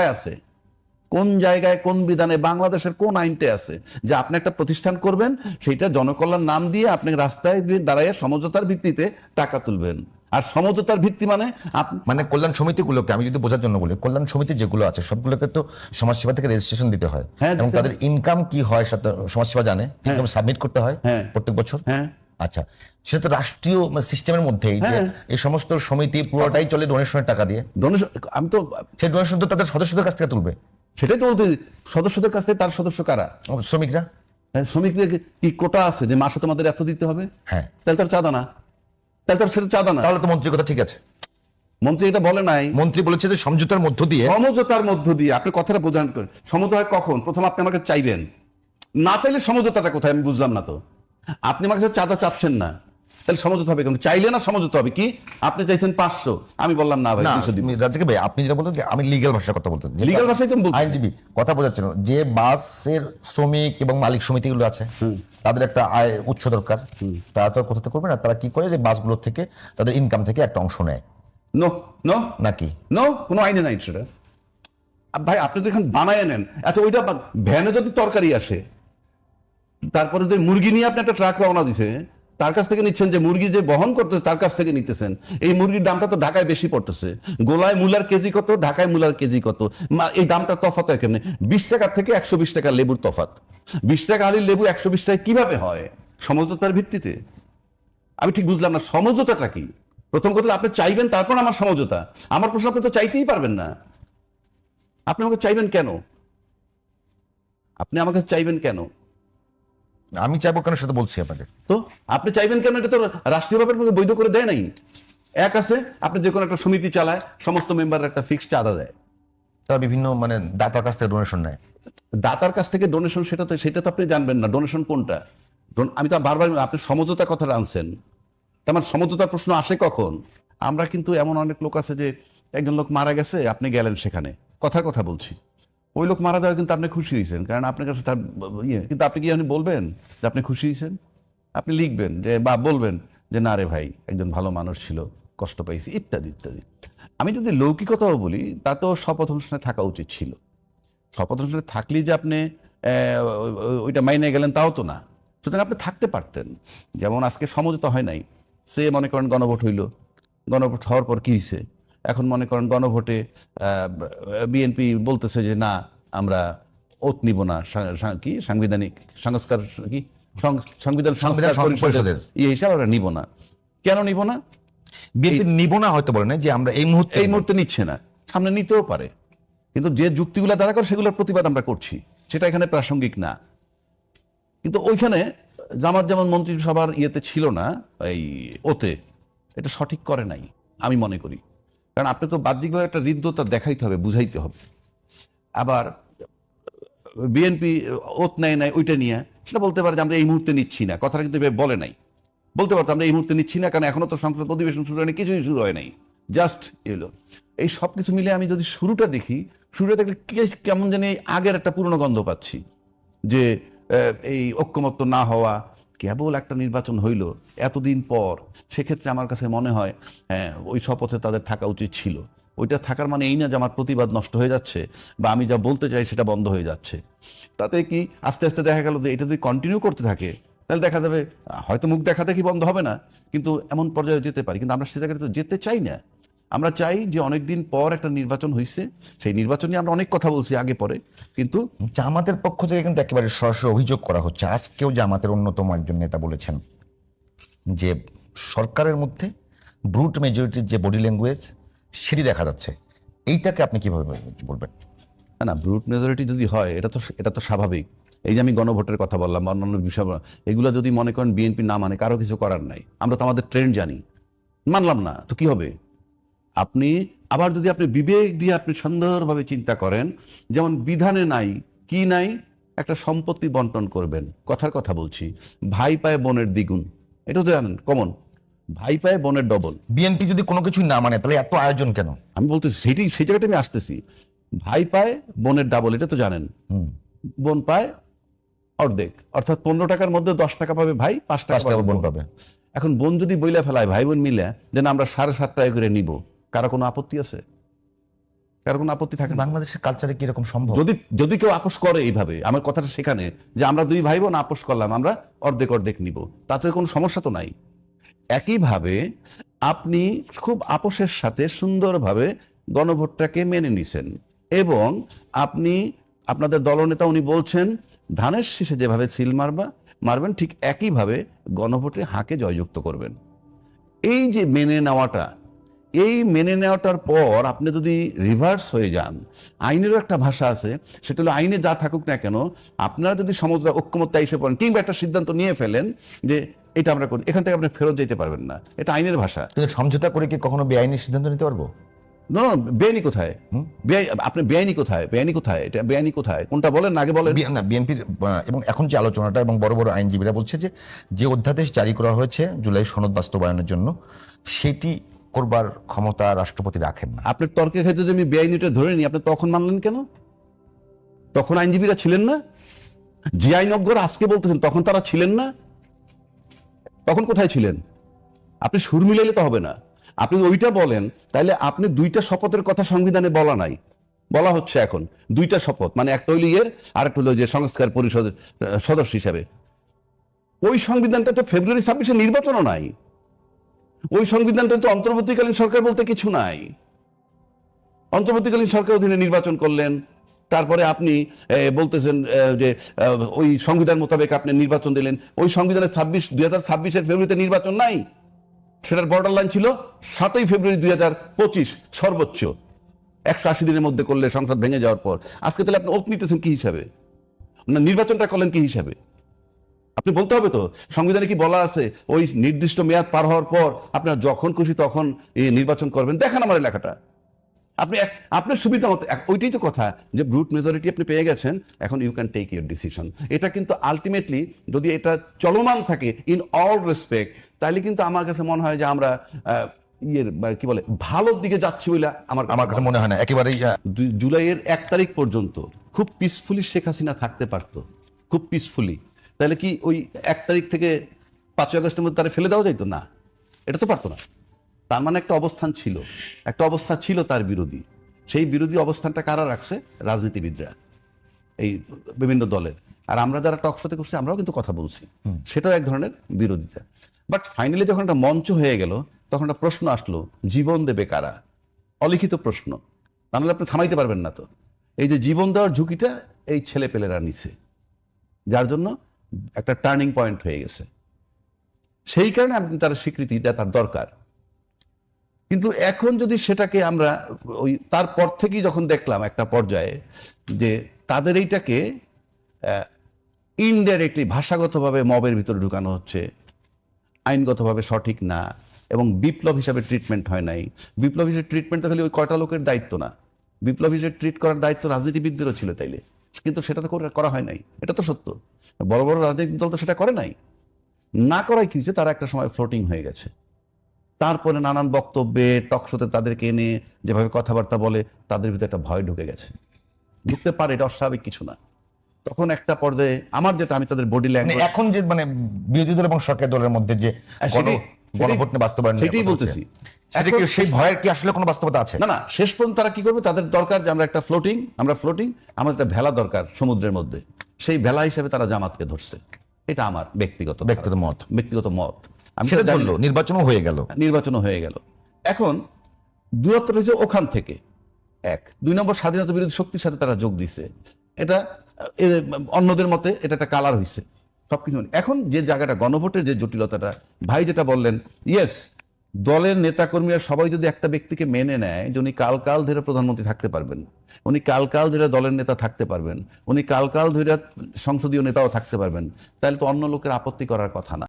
আছে, কোন জায়গায় কোন বিধানে বাংলাদেশের কোন আইনতে আছে যে আপনি একটা প্রতিষ্ঠান করবেন, সেটা জনকল্যাণ নাম দিয়ে আপনি রাস্তায় দাঁড়াইয়া সমঝোতার ভিত্তিতে টাকা তুলবেন? আর সমঝোতার ভিত্তি মানে মানে কল্যাণ সমিতিগুলোকে আমি যদি বোঝার জন্য বলি, কল্যাণ সমিতি যেগুলো আছে সবগুলোকে তো সমাজসেবা থেকে রেজিস্ট্রেশন দিতে হয়, হ্যাঁ, এবং তাদের ইনকাম কি হয় সেটা সমাজসেবা জানে, ইনকাম সাবমিট করতে হয় হ্যাঁ, প্রত্যেক বছর। হ্যাঁ, আচ্ছা, সেটা তো রাষ্ট্রীয় সিস্টেমের মধ্যেই যে হ্যাঁ। এই সমস্ত সমিতি পুরোটাই চলে ডোনেশনের টাকা দিয়ে। ডোনেশন, আমি তো সেই ডোনেশন তো তাদের সদস্যদের কাছ থেকে তুলবে। সেটাই তো বলতে, সদস্যদের কাছে তার সদস্য কারা? শ্রমিকরা। শ্রমিকদের কি কোটা আছে যে মাসে তোমাদের এত দিতে হবে? হ্যাঁ, তাহলে তার চাঁদা না, তাহলে তার সেটা চাঁদা না। তাহলে তো মন্ত্রীর কথা ঠিক আছে। মন্ত্রী এটা বলে নাই। মন্ত্রী বলেছে যে সমঝোতার মধ্য দিয়ে। সমঝোতার মধ্য দিয়ে আপনি কথাটা বোঝান করে, সমঝোতা হয় কখন? প্রথম আপনি আমাকে চাইবেন, না চাইলে সমঝোতাটা কোথায় আমি বুঝলাম না তো। আপনি আমার কাছে চাঁদা চাচ্ছেন না, তাহলে সমঝোতা হবে কেন? চাইলে না সমঝোতা হবে কি? আপনি চাইছেন 500, আমি বললাম না ভাই না 200 দিব। রাজ্জাক ভাই, আপনি যেটা বলতেন, আমি লিগ্যাল ভাষার কথা বলতেন, লিগ্যাল ভাষায় তো আমি বলছি। আইনজীবী কথা বোঝাচ্ছেন, যে বাসের শ্রমিক এবং মালিক সমিতিগুলো আছে তাদের একটা আয় উৎস দরকার। তারা তো আর কোথা থেকে করবে না, তারা কি করে যে বাসগুলো থেকে তাদের ইনকাম থেকে একটা অংশ নেয় নো, নো, নাকি? নো, কোনো আইনে নাই সেটা। ভাই আপনি তো এখন বানায় নেন। আচ্ছা, ওইটা ভ্যানে যদি তরকারি আসে, তারপরে যে মুরগি নিয়ে আপনি একটা ট্রাক রওনা দিছে, তার কাছ থেকে নিচ্ছেন, যে মুরগি যে বহন করতেছে তার কাছ থেকে নিতেছেন। এই মুরগির দামটা তো ঢাকায় বেশি পড়তেছে। গোলায় মূলার কেজি কত, ঢাকায় মূলার কেজি কত, এই দামটা তফাৎ হয় কেমনে? 20 টাকা থেকে 120 টাকা লেবুর তফাৎ। 20 টাকা আলির লেবু 120 টাকা কিভাবে হয়? সমঝোতার ভিত্তিতে। আমি ঠিক বুঝলাম না সমঝোতাটা কি। প্রথম কথা আপনি চাইবেন, তারপর আমার সমঝোতা। আমার প্রশ্ন, আপনি তো চাইতেই পারবেন না। আপনি আমাকে চাইবেন কেন? আপনি আমাকে চাইবেন কেন? আমি চাইবো কেন সেটা বলছি আপনাকে। তো আপনি চাইবেন কেন? এটা তো রাষ্ট্রীয়ভাবে বৈধ করে দেয় নাই। এক আছে, আপনি যে কোনো একটা সমিতি চালায়, সমস্ত মেম্বার একটা ফিক্সড চাঁদা দেয়, তারা বিভিন্ন মানে দাতার কাছ থেকে ডোনেশন নেয়। দাতার কাছ থেকে ডোনেশন। সেটা তো আপনি জানবেন না ডোনেশন কোনটা। আমি তো বারবার, আপনি সমঝোতা কথাটা আনছেন, তো আমার সমঝোতার প্রশ্ন আসে কখন? আমরা কিন্তু এমন অনেক লোক আছে যে একজন লোক মারা গেছে, আপনি গেলেন সেখানে, কথার কথা বলছি, ওই লোক মারা যাওয়া কিন্তু আপনি খুশি হয়েছেন, কারণ আপনার কাছে তার ইয়ে, কিন্তু আপনি কি আপনি বলবেন যে আপনি খুশি হয়েছেন? আপনি লিখবেন যে, বা বলবেন যে না রে ভাই, একজন ভালো মানুষ ছিল, কষ্ট পাইছি, ইত্যাদি ইত্যাদি। আমি যদি লৌকিকতাও বলি, তা তো শপথ অনুষ্ঠানে থাকা উচিত ছিল। শপথ অনুষ্ঠানে থাকলেই যে আপনি ওইটা মাইনে গেলেন তাও তো না। সুতরাং আপনি থাকতে পারতেন। যেমন আজকে সমঝোতা হয় নাই, সে মনে করেন গণভোট হইল, গণভোট হওয়ার পর কি হয়েছে? এখন মনে করেন গণভোটে বিএনপি বলতেছে যে না, আমরা ওত নিব না, কি সাংবিধানিক সংস্কার, কি সংবিধান সংস্কার পরিষদের ইয়ে হিসাবে আমরা নিব না। কেন নিব না? বিএনপি নিব না হয়তো বলে না যে আমরা এই মুহূর্তে নিচ্ছে না, সামনে নিতেও পারে, কিন্তু যে যুক্তিগুলো দ্বারা করে সেগুলোর প্রতিবাদ আমরা করছি, সেটা এখানে প্রাসঙ্গিক না। কিন্তু ওইখানে জামাত যেমন মন্ত্রিসভার ইয়েতে ছিল না, এই ওতে, এটা সঠিক করে নাই আমি মনে করি। কারণ আপনি তো বাহ্যিকভাবে একটা হৃদ্যতা দেখাইতে হবে, বুঝাইতে হবে। আবার বিএনপি ওত নেয় নাই ওইটা নিয়ে, সেটা বলতে পারে যে আমরা এই মুহূর্তে নিচ্ছি না, কথাটা কিন্তু বলে নাই। বলতে পারতো আমরা এই মুহূর্তে নিচ্ছি না, কারণ এখনো তো সংসদ অধিবেশন শুরু হয়নি, কিছুই শুরু হয় নাই, জাস্ট এলো। এই সব কিছু মিলে আমি যদি শুরুটা দেখি, শুরুটা দেখলে কেমন জানি আগের একটা পুরনো গন্ধ পাচ্ছি, যে এই ঐক্যমত্য না হওয়া, কেবল একটা নির্বাচন হইল এতদিন পর। সেক্ষেত্রে আমার কাছে মনে হয় হ্যাঁ, ওই শপথে তাদের থাকা উচিত ছিল। ওইটা থাকার মানে এই না যে আমার প্রতিবাদ নষ্ট হয়ে যাচ্ছে বা আমি যা বলতে চাই সেটা বন্ধ হয়ে যাচ্ছে। তাতে কি আস্তে আস্তে দেখা গেল যে এটা যদি কন্টিনিউ করতে থাকে, তাহলে দেখা যাবে হয়তো মুখ দেখা দেখি বন্ধ হবে না, কিন্তু এমন পর্যায়ে যেতে পারি। কিন্তু আমরা সে জায়গায় তো যেতে চাই না। আমরা চাই যে অনেকদিন পর একটা নির্বাচন হয়েছে, সেই নির্বাচন নিয়ে আমরা অনেক কথা বলছি আগে পরে, কিন্তু জামাতের পক্ষ থেকে কিন্তু একেবারে সরাসরি অভিযোগ করা হচ্ছে। আজকেও জামাতের অন্যতম একজন নেতা বলেছেন যে সরকারের মধ্যে ব্রুট মেজরিটির যে বডি ল্যাঙ্গুয়েজ সেটি দেখা যাচ্ছে। এইটাকে আপনি কিভাবে বলবেন? না, ব্রুট মেজরিটি যদি হয়, এটা তো স্বাভাবিক। এই যে আমি গণভোটের কথা বললাম বা অন্যান্য বিষয়, এগুলো যদি মনে করেন বিএনপি না মানে, কারো কিছু করার নাই। আমরা তো আমাদের ট্রেন্ড জানি, মানলাম না তো কি হবে? আপনি আবার যদি আপনি বিবেক দিয়ে আপনি সুন্দরভাবে চিন্তা করেন, যেমন বিধানে নাই, কি নাই, একটা সম্পত্তি বন্টন করবেন, কথার কথা বলছি, ভাই পায় বোনের দ্বিগুণ, এটা তো জানেন কমন, ভাই পায় বোনের ডবল। বিএনপি যদি কোনো কিছু না মানে তাহলে এত আয়োজন কেন? আমি বলতেছি সেই জায়গাটা আমি আসতেছি। ভাই পায় বোনের ডাবল, এটা তো জানেন। বোন পায় অর্ধেক, অর্থাৎ 15 টাকার মধ্যে 10 টাকা পাবে ভাই, 5 টাকা বোন পাবে। এখন বোন যদি বইলা ফেলায় ভাই বোন মিলে যে না আমরা 7.5 টাকা করে নিব, কারো কোনো আপত্তি আছে? কারো কোনো আপত্তি থাকে না। বাংলাদেশের কালচারে কি এরকম সম্ভব? যদি যদি কেউ আপোষ করে এইভাবে, আমার কথাটা সেখানে যে আমরা দুই ভাই বোন আপোষ করলাম, আমরা অর্ধেক অর্ধেক নিব, তাতে কোনো সমস্যা তো নাই। একইভাবে আপনি খুব আপোষের সাথে সুন্দরভাবে গণভোটটাকে মেনে নিছেন, এবং আপনি আপনাদের দলনেতা উনি বলছেন ধানের শীষে যেভাবে সিল মারবেন ঠিক একইভাবে গণভোটে হাঁকে জয়যুক্ত করবেন। এই যে মেনে নেওয়াটা, এই মেনে নেওয়াটার পর আপনি যদি রিভার্স হয়ে যান, আইনেরও একটা ভাষা আছে, সেটা হলো আইনে যা থাকুক না কেন, আপনারা যদি সমুদ্র ঐক্যমত্যে এসে পড়েন কিংবা একটা সিদ্ধান্ত নিয়ে ফেলেন যে এটা আমরা করি, এখান থেকে আপনি ফেরত যেতে পারবেন না, এটা আইনের ভাষা। কিন্তু সমঝোতা করে কি কখনো বেআইনি সিদ্ধান্ত নিতে পারবো? না, বেআইনি কোথায়? আপনি বেআইনি কোথায়? বেআইনি কোথায়? এটা বেআইনি কোথায়? কোনটা বলেন না, আগে বলেন। না, বিএনপির এবং এখন যে আলোচনাটা এবং বড় বড় আইনজীবীরা বলছে যে অধ্যাদেশ জারি করা হয়েছে জুলাই সনদ বাস্তবায়নের জন্য, সেটি করবার ক্ষমতা রাষ্ট্রপতি রাখেন না। আপনার তর্কের ক্ষেত্রে যদি আমি বেআইনিটা ধরে নিই, আপনি তখন মানলেন কেন? তখন আইনজীবীরা ছিলেন না? যে আইনজ্ঞরা আজকে বলতেছেন তখন তারা ছিলেন না? তখন কোথায় ছিলেন? আপনি সুর মিলাইলে তো হবে না। আপনি ওইটা বলেন, তাহলে আপনি দুইটা শপথের কথা সংবিধানে বলা নাই, বলা হচ্ছে এখন দুইটা শপথ, মানে একটা হইল আর একটা হলো যে সংস্কার পরিষদের সদস্য হিসাবে। ওই সংবিধানটা তো ফেব্রুয়ারি 26-এ নির্বাচনও নাই। ওই সংবিধানটা তো অন্তর্বর্তীকালীন সরকার বলতে কিছু নাই। অন্তর্বর্তীকালীন সরকার অধীনে নির্বাচন করলেন, তারপরে আপনি বলতেছেন যে ওই সংবিধান মোতাবেক আপনি নির্বাচন দিলেন। ওই সংবিধানের 2026-এর ফেব্রুয়ারিতে নির্বাচন নাই, সেটার বর্ডার লাইন ছিল 7ই ফেব্রুয়ারি 2025 সর্বোচ্চ, 180 দিনের মধ্যে করলে সংসদ ভেঙে যাওয়ার পর। আজকে তাহলে আপনি ওত নিতেছেন কি হিসাবে? না, নির্বাচনটা করলেন কি হিসাবে? আপনি বলতে হবে তো, সংবিধানে কি বলা আছে ওই নির্দিষ্ট মেয়াদ পার হওয়ার পর আপনার যখন খুশি তখন নির্বাচন করবেন? দেখেন আমার লেখাটা, আপনি আপনার সুবিধা মতো। ওইটাই তো কথা, যে ব্রুট মেজরিটি আপনি পেয়ে গেছেন, এখন you can take your decision. এটা কিন্তু আলটিমেটলি যদি এটা চলমান থাকে ইন অল রেসপেক্ট, তাহলে কিন্তু আমার কাছে মনে হয় যে আমরা কি বলে ভালোর দিকে যাচ্ছি বলে আমার কাছে মনে হয় না একেবারেই। জুলাইয়ের 1 তারিখ পর্যন্ত খুব পিসফুলি শেখ হাসিনা থাকতে পারতো, খুব পিসফুলি। তাহলে কি ওই 1 তারিখ থেকে 5 আগস্টের মধ্যে তারা ফেলে দেওয়া যাইতো? না, এটা তো পারতো না। তার মানে একটা অবস্থান ছিল, একটা অবস্থা ছিল তার বিরোধী। সেই বিরোধী অবস্থানটা কারা রাখছে? রাজনীতিবিদরা, এই বিভিন্ন দলের। আর আমরা যারা টকশোতে করছি আমরাও কিন্তু কথা বলছি, সেটাও এক ধরনের বিরোধিতা। বাট ফাইনালি যখন একটা মঞ্চ হয়ে গেল, তখন একটা প্রশ্ন আসলো, জীবন দেবে কারা? অলিখিত প্রশ্ন, তাহলে আপনি থামাইতে পারবেন না তো। এই যে জীবন দেওয়ার ঝুঁকিটা এই ছেলে পেলেরা নিছে, যার জন্য একটা টার্নিং পয়েন্ট হয়ে গেছে। সেই কারণে আপনি তার স্বীকৃতি দেওয়া তার দরকার। কিন্তু এখন যদি সেটাকে আমরা ওই তারপর থেকেই যখন দেখলাম একটা পর্যায়ে যে তাদের এইটাকে ইনডাইরেক্টলি ভাষাগতভাবে মবের ভিতরে ঢুকানো হচ্ছে, আইনগতভাবে সঠিক না, এবং বিপ্লব হিসাবে ট্রিটমেন্ট হয় নাই। বিপ্লব হিসেবে ট্রিটমেন্ট তো খালি ওই কয়টা লোকের দায়িত্ব না, বিপ্লব হিসেবে ট্রিট করার দায়িত্ব রাজনীতিবিদদেরও ছিল তাইলে, কিন্তু সেটা তো করা হয় নাই। এটা তো সত্য, বড় বড় রাজনৈতিক দল তো সেটা করে নাই। না করাই কি, তারা একটা সময় ফ্লোটিং হয়ে গেছে। তারপরে নানান বক্তব্যে টকশোতে তাদেরকে এনে যেভাবে কথাবার্তা বলে, তাদের ভিতরে একটা ভয় ঢুকে গেছে, ঢুকতে পারে, এটা অস্বাভাবিক কিছু না। তখন একটা পর্যায়ে আমার যেটা, আমি তাদের বডি ল্যাঙ্গুয়েজ, এখন যে মানে বিরোধী দল এবং সরকারি দলের মধ্যে যে গণভোট নিয়ে বাস্তবায়ন, সেটাই বলতেছি, সেই ভয়ের কি আসলে কোনো বাস্তবতা আছে? না, শেষ পর্যন্ত তারা কি করবে, তাদের দরকার যে আমরা ফ্লোটিং, আমাদের একটা ভেলা দরকার সমুদ্রের মধ্যে, সেই ভেলা হিসেবে তারা জামাতকে ধরছে। এটা আমার ব্যক্তিগত মত। আমি সেটা বললো, নির্বাচনও হয়ে গেল। এখন দূরত্ব রয়েছে ওখান থেকে। 1, 2 নম্বর, স্বাধীনতা বিরোধী শক্তির সাথে তারা যোগ দিছে। এটা অন্যদের মতে এটা একটা কালার হয়েছে সবকিছু। এখন যে জায়গাটা গণভোটের যে জটিলতাটা, ভাই যেটা বললেন, ইয়েস, দলের নেতাকর্মীরা সবাই যদি একটা ব্যক্তিকে মেনে নেয় যে উনি কাল ধরে প্রধানমন্ত্রী থাকতে পারবেন, উনি কাল ধরে দলের নেতা থাকতে পারবেন, উনি কাল ধরে সংসদীয় নেতাও থাকতে পারবেন, তাহলে তো অন্য লোকের আপত্তি করার কথা না।